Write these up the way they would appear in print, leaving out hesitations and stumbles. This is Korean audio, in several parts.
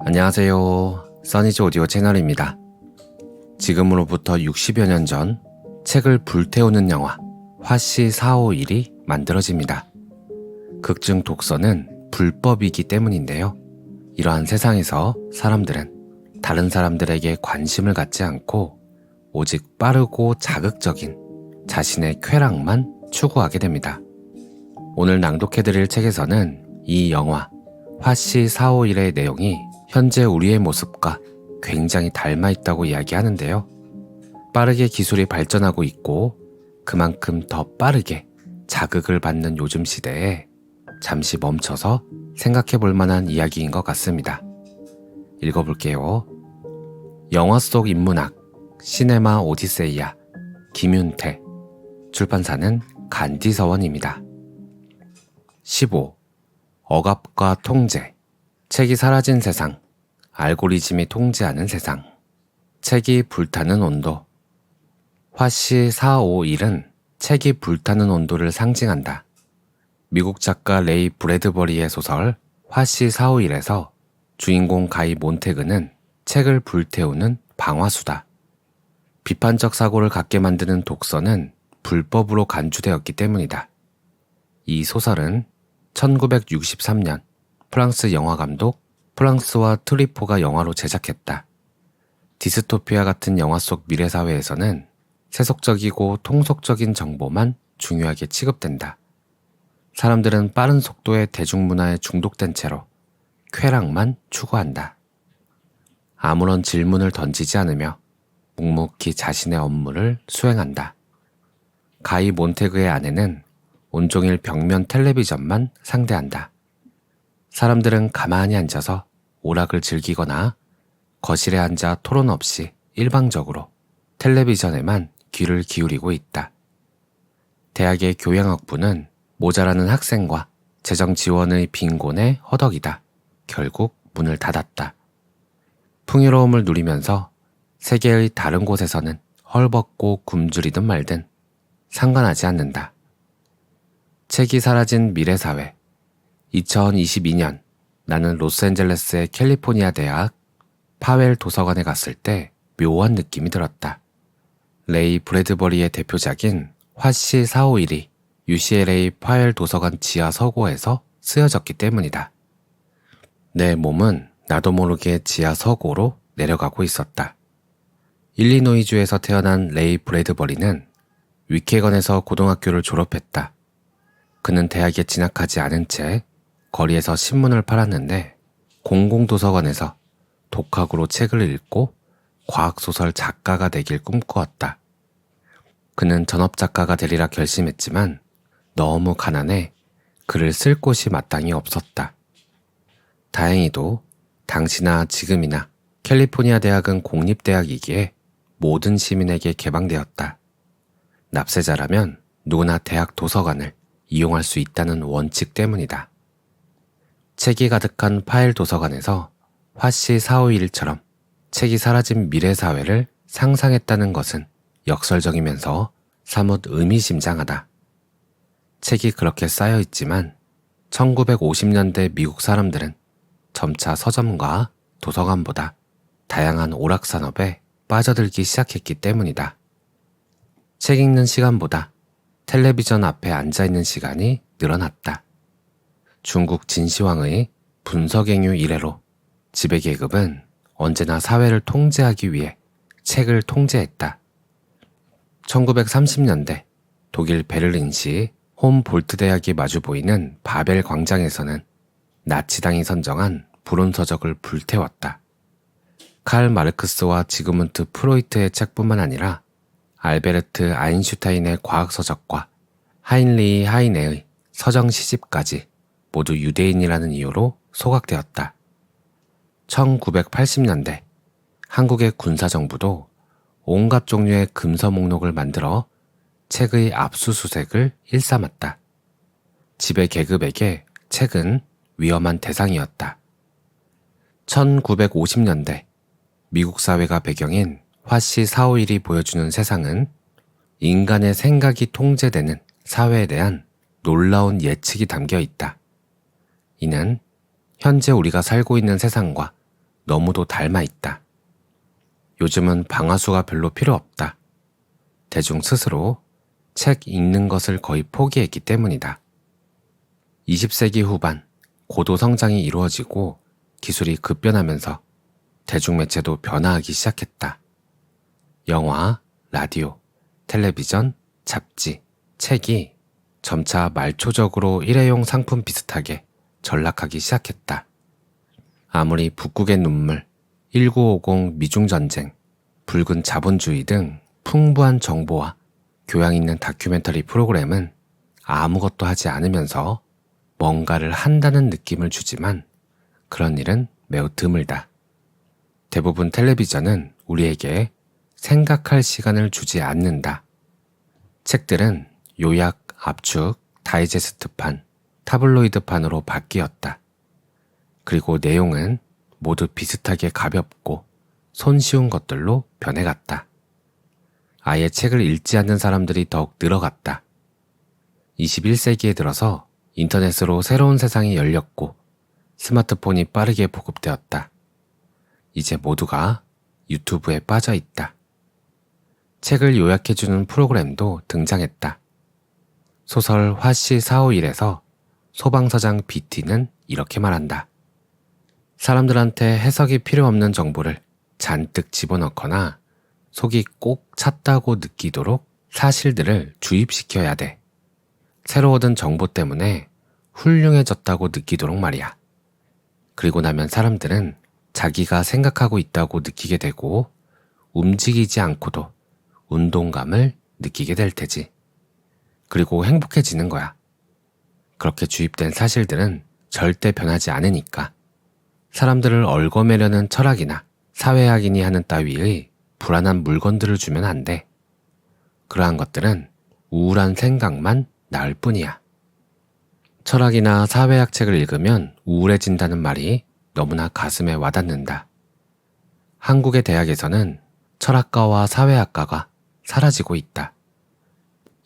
안녕하세요. 써니즈 오디오 채널입니다. 지금으로부터 60여 년 전 책을 불태우는 영화 화씨 451이 만들어집니다. 극중 독서는 불법이기 때문인데요. 이러한 세상에서 사람들은 다른 사람들에게 관심을 갖지 않고 오직 빠르고 자극적인 자신의 쾌락만 추구하게 됩니다. 오늘 낭독해드릴 책에서는 이 영화 화씨 451의 내용이 현재 우리의 모습과 굉장히 닮아 있다고 이야기하는데요. 빠르게 기술이 발전하고 있고 그만큼 더 빠르게 자극을 받는 요즘 시대에 잠시 멈춰서 생각해 볼 만한 이야기인 것 같습니다. 읽어볼게요. 영화 속 인문학 시네마 오디세이아 김윤태 출판사는 간디서원입니다. 15. 억압과 통제 책이 사라진 세상 알고리즘이 통제하는 세상 책이 불타는 온도 화씨 451은 책이 불타는 온도를 상징한다. 미국 작가 레이 브래드버리의 소설 화씨 451에서 주인공 가이 몬테그는 책을 불태우는 방화수다. 비판적 사고를 갖게 만드는 독서는 불법으로 간주되었기 때문이다. 이 소설은 1963년 프랑스 영화감독 프랑스와 트리포가 영화로 제작했다. 디스토피아 같은 영화 속 미래사회에서는 세속적이고 통속적인 정보만 중요하게 취급된다. 사람들은 빠른 속도의 대중문화에 중독된 채로 쾌락만 추구한다. 아무런 질문을 던지지 않으며 묵묵히 자신의 업무를 수행한다. 가이 몬테그의 아내는 온종일 벽면 텔레비전만 상대한다. 사람들은 가만히 앉아서 오락을 즐기거나 거실에 앉아 토론 없이 일방적으로 텔레비전에만 귀를 기울이고 있다. 대학의 교양학부는 모자라는 학생과 재정 지원의 빈곤에 허덕이다. 결국 문을 닫았다. 풍요로움을 누리면서 세계의 다른 곳에서는 헐벗고 굶주리든 말든 상관하지 않는다. 책이 사라진 미래사회 2022년 나는 로스앤젤레스의 캘리포니아 대학 파웰 도서관에 갔을 때 묘한 느낌이 들었다. 레이 브래드버리의 대표작인 화씨 451이 UCLA 파웰 도서관 지하 서고에서 쓰여졌기 때문이다. 내 몸은 나도 모르게 지하 서고로 내려가고 있었다. 일리노이주에서 태어난 레이 브래드버리는 위케건에서 고등학교를 졸업했다. 그는 대학에 진학하지 않은 채 거리에서 신문을 팔았는데 공공도서관에서 독학으로 책을 읽고 과학소설 작가가 되길 꿈꾸었다. 그는 전업작가가 되리라 결심했지만 너무 가난해 글을 쓸 곳이 마땅히 없었다. 다행히도 당시나 지금이나 캘리포니아 대학은 공립대학이기에 모든 시민에게 개방되었다. 납세자라면 누구나 대학 도서관을 이용할 수 있다는 원칙 때문이다. 책이 가득한 파일 도서관에서 화씨 451처럼 책이 사라진 미래사회를 상상했다는 것은 역설적이면서 사뭇 의미심장하다. 책이 그렇게 쌓여있지만 1950년대 미국 사람들은 점차 서점과 도서관보다 다양한 오락산업에 빠져들기 시작했기 때문이다. 책 읽는 시간보다 텔레비전 앞에 앉아있는 시간이 늘어났다. 중국 진시황의 분서갱유 이래로 지배계급은 언제나 사회를 통제하기 위해 책을 통제했다. 1930년대 독일 베를린시 홈볼트 대학이 마주 보이는 바벨 광장에서는 나치당이 선정한 불온서적을 불태웠다. 칼 마르크스와 지그문트 프로이트의 책뿐만 아니라 알베르트 아인슈타인의 과학서적과 하인리히 하이네의 서정 시집까지 모두 유대인이라는 이유로 소각되었다. 1980년대 한국의 군사정부도 온갖 종류의 금서 목록을 만들어 책의 압수수색을 일삼았다. 지배 계급에게 책은 위험한 대상이었다. 1950년대 미국 사회가 배경인 화씨 451이 보여주는 세상은 인간의 생각이 통제되는 사회에 대한 놀라운 예측이 담겨 있다. 이는 현재 우리가 살고 있는 세상과 너무도 닮아 있다. 요즘은 방화수가 별로 필요 없다. 대중 스스로 책 읽는 것을 거의 포기했기 때문이다. 20세기 후반 고도 성장이 이루어지고 기술이 급변하면서 대중매체도 변화하기 시작했다. 영화, 라디오, 텔레비전, 잡지, 책이 점차 말초적으로 일회용 상품 비슷하게 전락하기 시작했다. 아무리 북극의 눈물, 1950 미중전쟁, 붉은 자본주의 등 풍부한 정보와 교양 있는 다큐멘터리 프로그램은 아무것도 하지 않으면서 뭔가를 한다는 느낌을 주지만 그런 일은 매우 드물다. 대부분 텔레비전은 우리에게 생각할 시간을 주지 않는다. 책들은 요약, 압축, 다이제스트판, 타블로이드판으로 바뀌었다. 그리고 내용은 모두 비슷하게 가볍고 손쉬운 것들로 변해갔다. 아예 책을 읽지 않는 사람들이 더욱 늘어갔다. 21세기에 들어서 인터넷으로 새로운 세상이 열렸고 스마트폰이 빠르게 보급되었다. 이제 모두가 유튜브에 빠져 있다. 책을 요약해주는 프로그램도 등장했다. 소설 화씨 451에서 소방서장 BT는 이렇게 말한다. 사람들한테 해석이 필요 없는 정보를 잔뜩 집어넣거나 속이 꼭 찼다고 느끼도록 사실들을 주입시켜야 돼. 새로 얻은 정보 때문에 훌륭해졌다고 느끼도록 말이야. 그리고 나면 사람들은 자기가 생각하고 있다고 느끼게 되고 움직이지 않고도 운동감을 느끼게 될 테지. 그리고 행복해지는 거야. 그렇게 주입된 사실들은 절대 변하지 않으니까 사람들을 얽어매려는 철학이나 사회학인이 하는 따위의 불안한 물건들을 주면 안 돼. 그러한 것들은 우울한 생각만 낳을 뿐이야. 철학이나 사회학 책을 읽으면 우울해진다는 말이 너무나 가슴에 와닿는다. 한국의 대학에서는 철학과와 사회학과가 사라지고 있다.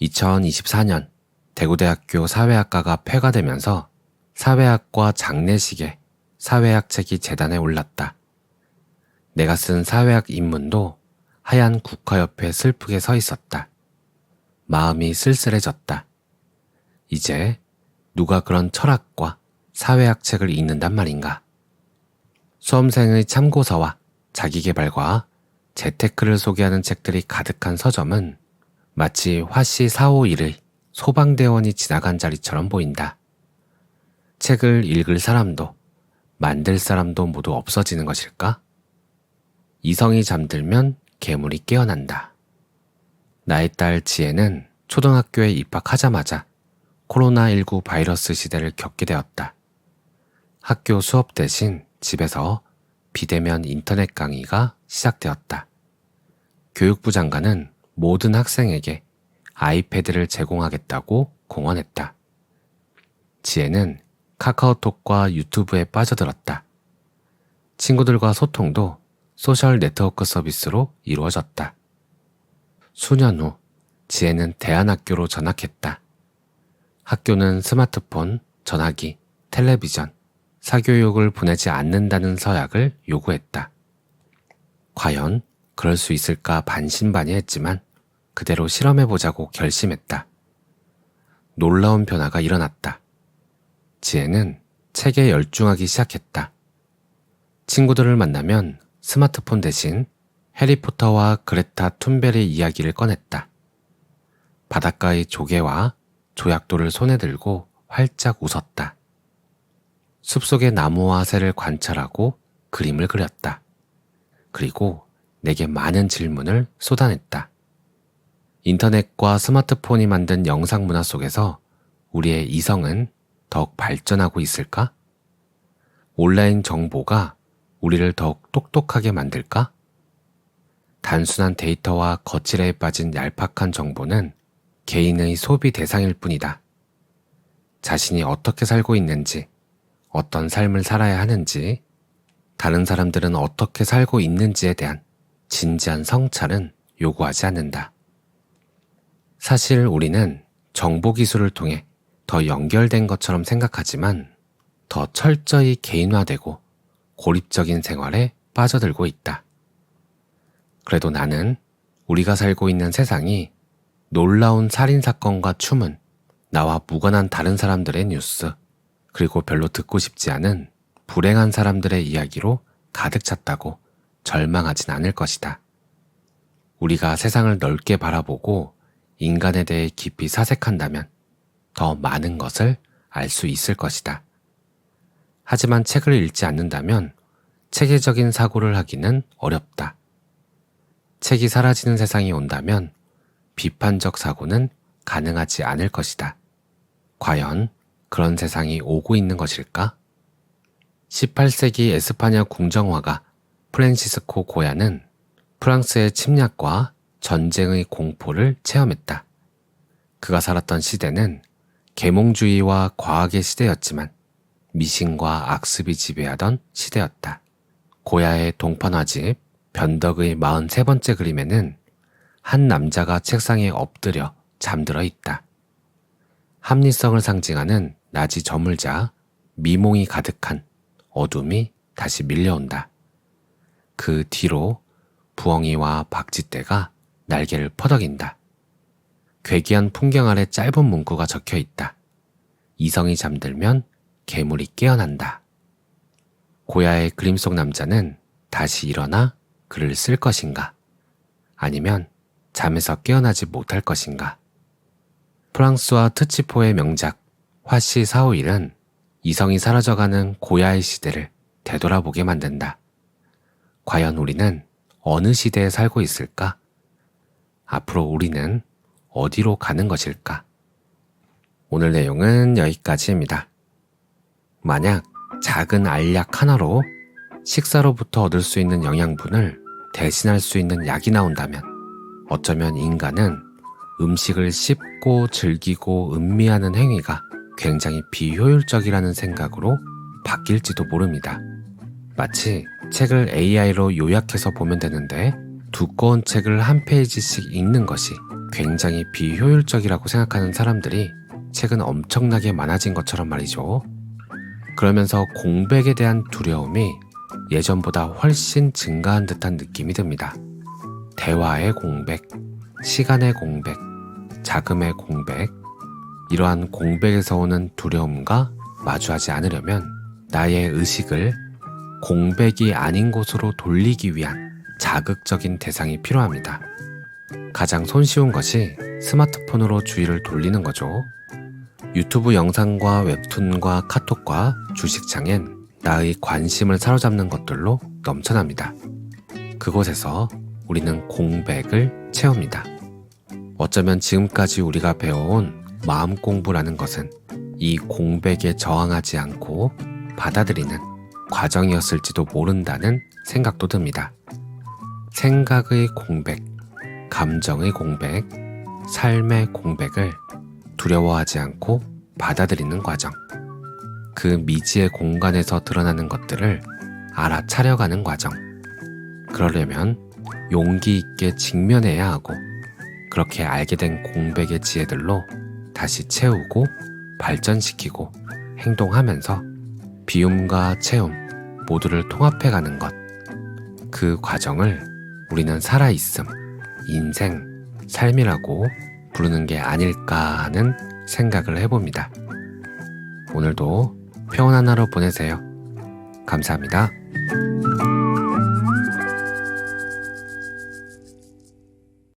2024년 대구대학교 사회학과가 폐가되면서 사회학과 장례식에 사회학 책이 재단에 올랐다. 내가 쓴 사회학 입문도 하얀 국화 옆에 슬프게 서 있었다. 마음이 쓸쓸해졌다. 이제 누가 그런 철학과 사회학 책을 읽는단 말인가? 수험생의 참고서와 자기계발과 재테크를 소개하는 책들이 가득한 서점은 마치 화씨 451의 소방대원이 지나간 자리처럼 보인다. 책을 읽을 사람도 만들 사람도 모두 없어지는 것일까? 이성이 잠들면 괴물이 깨어난다. 나의 딸 지혜는 초등학교에 입학하자마자 코로나19 바이러스 시대를 겪게 되었다. 학교 수업 대신 집에서 비대면 인터넷 강의가 시작되었다. 교육부 장관은 모든 학생에게 아이패드를 제공하겠다고 공언했다. 지혜는 카카오톡과 유튜브에 빠져들었다. 친구들과 소통도 소셜 네트워크 서비스로 이루어졌다. 수년 후 지혜는 대안학교로 전학했다. 학교는 스마트폰, 전화기, 텔레비전, 사교육을 보내지 않는다는 서약을 요구했다. 과연 그럴 수 있을까 반신반의했지만 그대로 실험해보자고 결심했다. 놀라운 변화가 일어났다. 지혜는 책에 열중하기 시작했다. 친구들을 만나면 스마트폰 대신 해리포터와 그레타 툰베리 이야기를 꺼냈다. 바닷가의 조개와 조약돌을 손에 들고 활짝 웃었다. 숲속의 나무와 새를 관찰하고 그림을 그렸다. 그리고 내게 많은 질문을 쏟아냈다. 인터넷과 스마트폰이 만든 영상 문화 속에서 우리의 이성은 더욱 발전하고 있을까? 온라인 정보가 우리를 더욱 똑똑하게 만들까? 단순한 데이터와 거칠에 빠진 얄팍한 정보는 개인의 소비 대상일 뿐이다. 자신이 어떻게 살고 있는지, 어떤 삶을 살아야 하는지, 다른 사람들은 어떻게 살고 있는지에 대한 진지한 성찰은 요구하지 않는다. 사실 우리는 정보기술을 통해 더 연결된 것처럼 생각하지만 더 철저히 개인화되고 고립적인 생활에 빠져들고 있다. 그래도 나는 우리가 살고 있는 세상이 놀라운 살인사건과 추문, 나와 무관한 다른 사람들의 뉴스, 그리고 별로 듣고 싶지 않은 불행한 사람들의 이야기로 가득 찼다고 절망하진 않을 것이다. 우리가 세상을 넓게 바라보고 인간에 대해 깊이 사색한다면 더 많은 것을 알 수 있을 것이다. 하지만 책을 읽지 않는다면 체계적인 사고를 하기는 어렵다. 책이 사라지는 세상이 온다면 비판적 사고는 가능하지 않을 것이다. 과연 그런 세상이 오고 있는 것일까? 18세기 에스파냐 궁정화가 프란시스코 고야는 프랑스의 침략과 전쟁의 공포를 체험했다. 그가 살았던 시대는 계몽주의와 과학의 시대였지만 미신과 악습이 지배하던 시대였다. 고야의 동판화집 변덕의 43번째 그림에는 한 남자가 책상에 엎드려 잠들어 있다. 합리성을 상징하는 나지 저물자 미몽이 가득한 어둠이 다시 밀려온다. 그 뒤로 부엉이와 박쥐떼가 날개를 퍼덕인다. 괴기한 풍경 아래 짧은 문구가 적혀 있다. 이성이 잠들면 괴물이 깨어난다. 고야의 그림 속 남자는 다시 일어나 글을 쓸 것인가? 아니면 잠에서 깨어나지 못할 것인가? 프랑스와 트치포의 명작 화씨 451은 이성이 사라져가는 고야의 시대를 되돌아보게 만든다. 과연 우리는 어느 시대에 살고 있을까? 앞으로 우리는 어디로 가는 것일까? 오늘 내용은 여기까지입니다. 만약 작은 알약 하나로 식사로부터 얻을 수 있는 영양분을 대신할 수 있는 약이 나온다면 어쩌면 인간은 음식을 씹고 즐기고 음미하는 행위가 굉장히 비효율적이라는 생각으로 바뀔지도 모릅니다. 마치 책을 AI로 요약해서 보면 되는데 두꺼운 책을 한 페이지씩 읽는 것이 굉장히 비효율적이라고 생각하는 사람들이 최근 엄청나게 많아진 것처럼 말이죠. 그러면서 공백에 대한 두려움이 예전보다 훨씬 증가한 듯한 느낌이 듭니다. 대화의 공백, 시간의 공백, 자금의 공백, 이러한 공백에서 오는 두려움과 마주하지 않으려면 나의 의식을 공백이 아닌 곳으로 돌리기 위한 자극적인 대상이 필요합니다. 가장 손쉬운 것이 스마트폰으로 주의를 돌리는 거죠. 유튜브 영상과 웹툰과 카톡과 주식창엔 나의 관심을 사로잡는 것들로 넘쳐납니다. 그곳에서 우리는 공백을 채웁니다. 어쩌면 지금까지 우리가 배워온 마음 공부라는 것은 이 공백에 저항하지 않고 받아들이는 과정이었을지도 모른다는 생각도 듭니다. 생각의 공백, 감정의 공백, 삶의 공백을 두려워하지 않고 받아들이는 과정. 그 미지의 공간에서 드러나는 것들을 알아차려가는 과정. 그러려면 용기 있게 직면해야 하고 그렇게 알게 된 공백의 지혜들로 다시 채우고 발전시키고 행동하면서 비움과 채움 모두를 통합해가는 것. 그 과정을 우리는 살아있음, 인생, 삶이라고 부르는 게 아닐까 하는 생각을 해봅니다. 오늘도 평온한 하루 보내세요. 감사합니다.